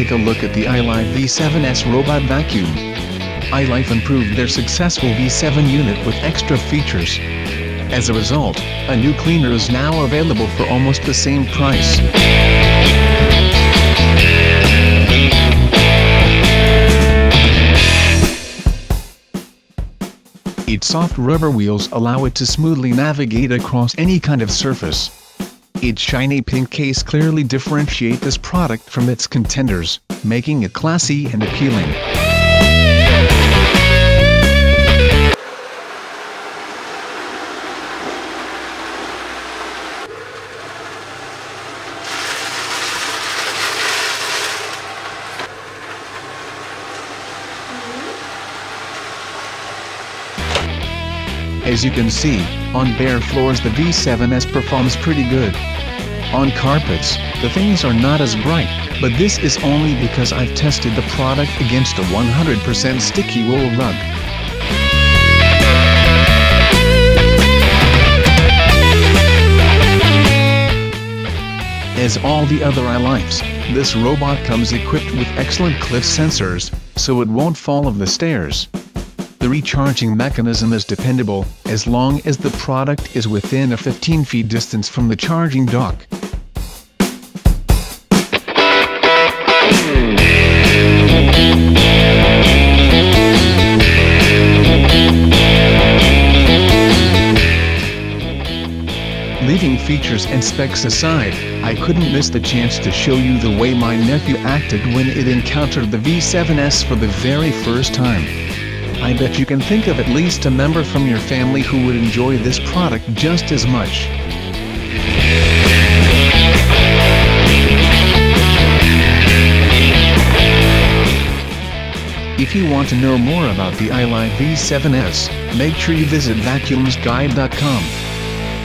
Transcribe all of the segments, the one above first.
take a look at the iLife V7S robot vacuum. iLife improved their successful V7 unit with extra features. As a result, a new cleaner is now available for almost the same price. Its soft rubber wheels allow it to smoothly navigate across any kind of surface. Its shiny pink case clearly differentiates this product from its contenders, making it classy and appealing. As you can see, on bare floors the V7S performs pretty good. On carpets, the things are not as bright, but this is only because I've tested the product against a 100% sticky wool rug. As all the other iLifes, this robot comes equipped with excellent cliff sensors, so it won't fall off the stairs. The recharging mechanism is dependable, as long as the product is within a 15 feet distance from the charging dock. Leaving features and specs aside, I couldn't miss the chance to show you the way my nephew acted when it encountered the V7S for the very first time. I bet you can think of at least a member from your family who would enjoy this product just as much. If you want to know more about the iLife V7S, make sure you visit vacuumsguide.com.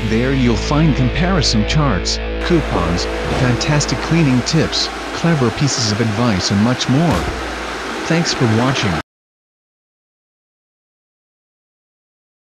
There you'll find comparison charts, coupons, fantastic cleaning tips, clever pieces of advice and much more. Thanks for watching.